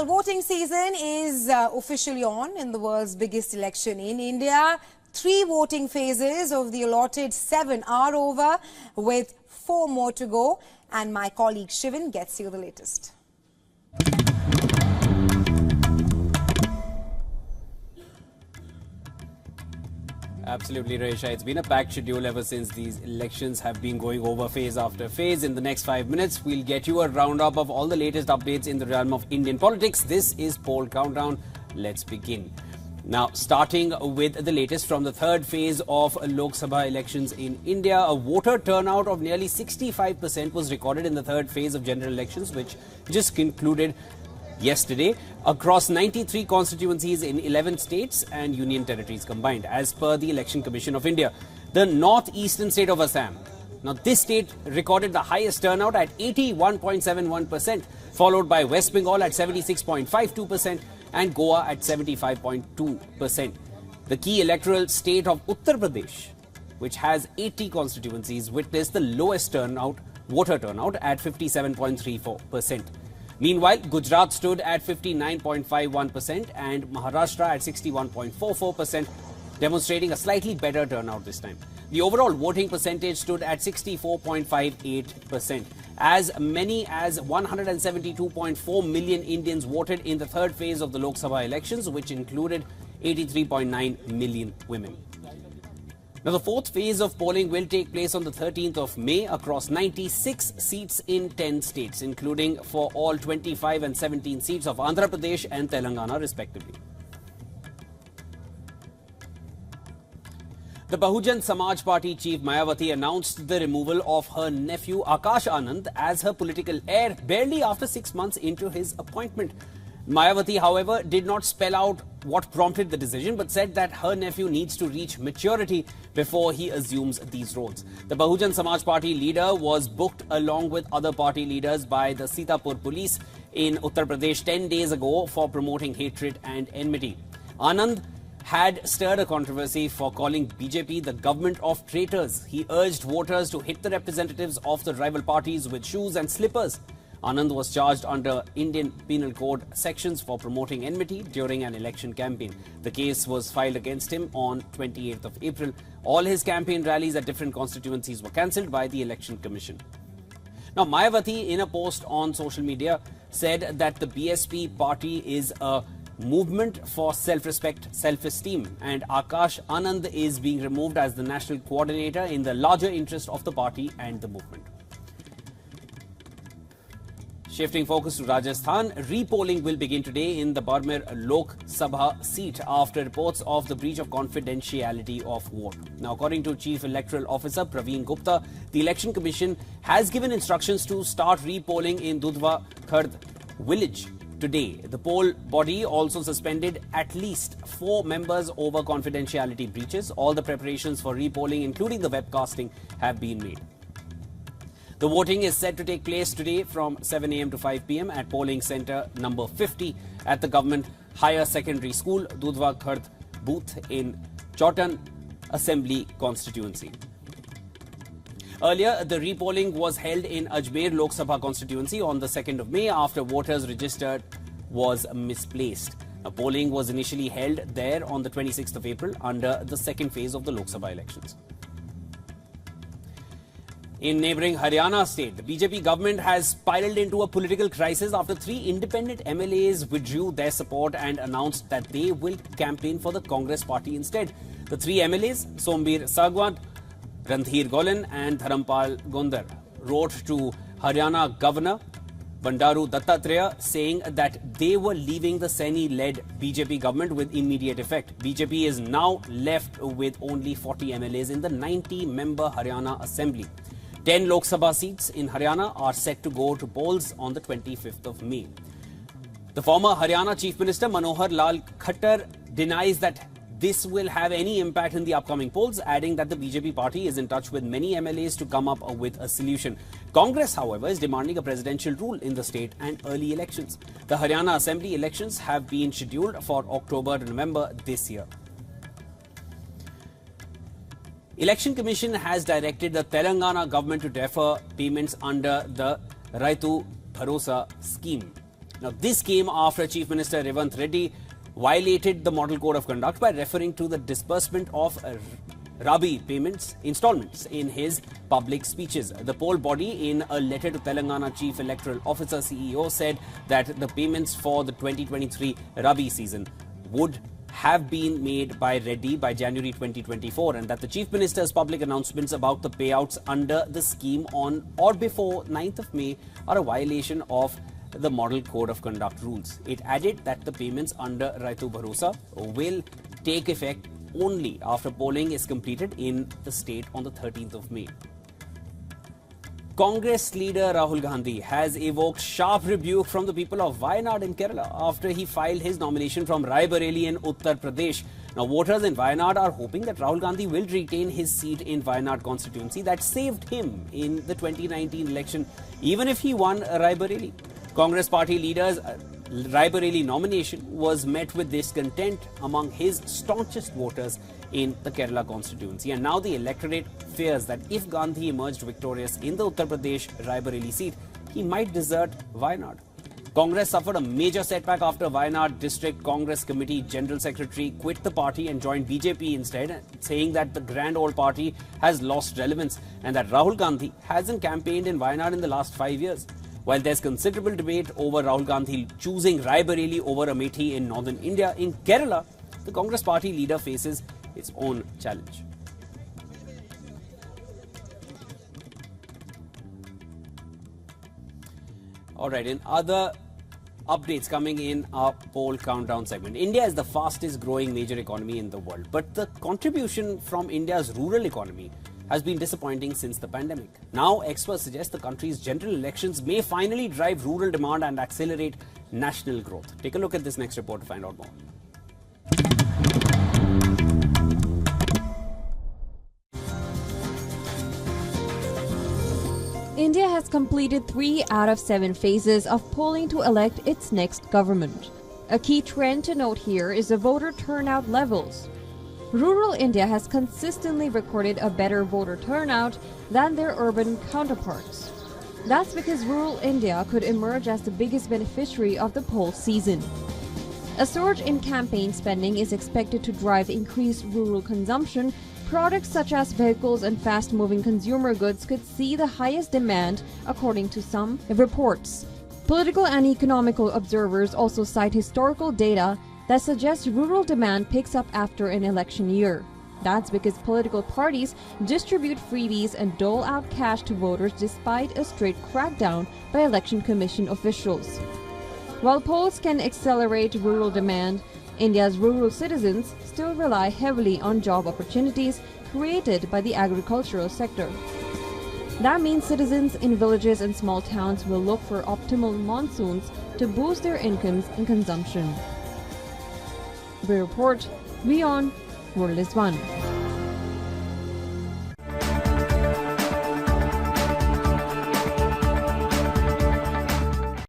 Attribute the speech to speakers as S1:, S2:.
S1: Well, voting season is officially on in the world's biggest election in India. 3 voting phases of the allotted 7 are over, with 4 more to go. And my colleague Shivan gets you the latest.
S2: Absolutely, Resha. It's been a packed schedule ever since these elections have been going over phase after phase. In the next 5 minutes, we'll get you a roundup of all the latest updates in the realm of Indian politics. This is Poll Countdown. Let's begin. Now, starting with the latest from the 3rd phase of Lok Sabha elections in India, a voter turnout of nearly 65% was recorded in the 3rd phase of general elections, which just concluded yesterday across 93 constituencies in 11 states and union territories combined, as per the Election Commission of India. The northeastern state of Assam. Now, this state recorded the highest turnout at 81.71%, followed by West Bengal at 76.52% and Goa at 75.2%. The key electoral state of Uttar Pradesh, which has 80 constituencies, witnessed the lowest voter turnout at 57.34%. Meanwhile, Gujarat stood at 59.51% and Maharashtra at 61.44%, demonstrating a slightly better turnout this time. The overall voting percentage stood at 64.58%. As many as 172.4 million Indians voted in the 3rd phase of the Lok Sabha elections, which included 83.9 million women. Now, the 4th phase of polling will take place on the 13th of May across 96 seats in 10 states, including for all 25 and 17 seats of Andhra Pradesh and Telangana, respectively. The Bahujan Samaj Party chief Mayawati announced the removal of her nephew Akash Anand as her political heir barely after 6 months into his appointment. Mayawati, however, did not spell out what prompted the decision, but said that her nephew needs to reach maturity before he assumes these roles. The Bahujan Samaj Party leader was booked along with other party leaders by the Sitapur police in Uttar Pradesh 10 days ago for promoting hatred and enmity. Anand had stirred a controversy for calling BJP the government of traitors. He urged voters to hit the representatives of the rival parties with shoes and slippers. Anand was charged under Indian Penal Code sections for promoting enmity during an election campaign. The case was filed against him on 28th of April. All his campaign rallies at different constituencies were cancelled by the Election Commission. Now, Mayawati, in a post on social media, said that the BSP party is a movement for self-respect, self-esteem, and Akash Anand is being removed as the national coordinator in the larger interest of the party and the movement. Shifting focus to Rajasthan, repolling will begin today in the Barmer Lok Sabha seat after reports of the breach of confidentiality of vote. Now, according to Chief Electoral Officer Praveen Gupta, the Election Commission has given instructions to start repolling in Dudhwa Khard village today. The poll body also suspended at least 4 members over confidentiality breaches. All the preparations for repolling, including the webcasting, have been made. The voting is set to take place today from 7 a.m. to 5 p.m. at polling centre number 50 at the Government Higher Secondary School, Dudhwa Khard booth in Chautan Assembly constituency. Earlier, the repolling was held in Ajmer Lok Sabha constituency on the 2nd of May after voters registered was misplaced. Polling was initially held there on the 26th of April under the 2nd phase of the Lok Sabha elections. In neighbouring Haryana state, the BJP government has spiralled into a political crisis after 3 independent MLAs withdrew their support and announced that they will campaign for the Congress party instead. The 3 MLAs, Sombir Sagwan, Randhir Golan and Dharampal Gondar, wrote to Haryana Governor Bandaru Dattatreya saying that they were leaving the Saini-led BJP government with immediate effect. BJP is now left with only 40 MLAs in the 90-member Haryana Assembly. 10 Lok Sabha seats in Haryana are set to go to polls on the 25th of May. The former Haryana Chief Minister Manohar Lal Khattar denies that this will have any impact in the upcoming polls, adding that the BJP party is in touch with many MLAs to come up with a solution. Congress, however, is demanding a presidential rule in the state and early elections. The Haryana Assembly elections have been scheduled for October to November this year. Election Commission has directed the Telangana government to defer payments under the Raitu Bharosa scheme. Now, this came after Chief Minister Revanth Reddy violated the Model Code of Conduct by referring to the disbursement of Rabi installments in his public speeches. The poll body, in a letter to Telangana Chief Electoral Officer CEO, said that the payments for the 2023 Rabi season would have been made by Reddy by January 2024, and that the Chief Minister's public announcements about the payouts under the scheme on or before 9th of May are a violation of the Model Code of Conduct rules. It added that the payments under Raitu Bharosa will take effect only after polling is completed in the state on the 13th of May. Congress leader Rahul Gandhi has evoked sharp rebuke from the people of Wayanad in Kerala after he filed his nomination from Rai Bareli in Uttar Pradesh. Now, voters in Wayanad are hoping that Rahul Gandhi will retain his seat in Wayanad constituency that saved him in the 2019 election, even if he won Rai Bareli. Congress party leader's Rai Bareli nomination was met with discontent among his staunchest voters in the Kerala constituency, and now the electorate fears that if Gandhi emerged victorious in the Uttar Pradesh Rai Bareli seat, he might desert Wayanad. Congress suffered a major setback after Wayanad District Congress Committee General Secretary quit the party and joined BJP instead, saying that the grand old party has lost relevance and that Rahul Gandhi hasn't campaigned in Wayanad in the last 5 years. While there's considerable debate over Rahul Gandhi choosing Rai Bareli over Amethi in northern India, in Kerala, the Congress party leader faces its own challenge. Alright, in other updates coming in our poll countdown segment, India is the fastest growing major economy in the world, but the contribution from India's rural economy has been disappointing since the pandemic. Now, experts suggest the country's general elections may finally drive rural demand and accelerate national growth. Take a look at this next report to find out more.
S3: India has completed 3 out of 7 phases of polling to elect its next government. A key trend to note here is the voter turnout levels. Rural India has consistently recorded a better voter turnout than their urban counterparts. That's because rural India could emerge as the biggest beneficiary of the poll season. A surge in campaign spending is expected to drive increased rural consumption. Products such as vehicles and fast-moving consumer goods could see the highest demand, according to some reports. Political and economical observers also cite historical data that suggests rural demand picks up after an election year. That's because political parties distribute freebies and dole out cash to voters despite a strict crackdown by Election Commission officials. While polls can accelerate rural demand, India's rural citizens still rely heavily on job opportunities created by the agricultural sector. That means citizens in villages and small towns will look for optimal monsoons to boost their incomes and consumption. We report, WION, World is One.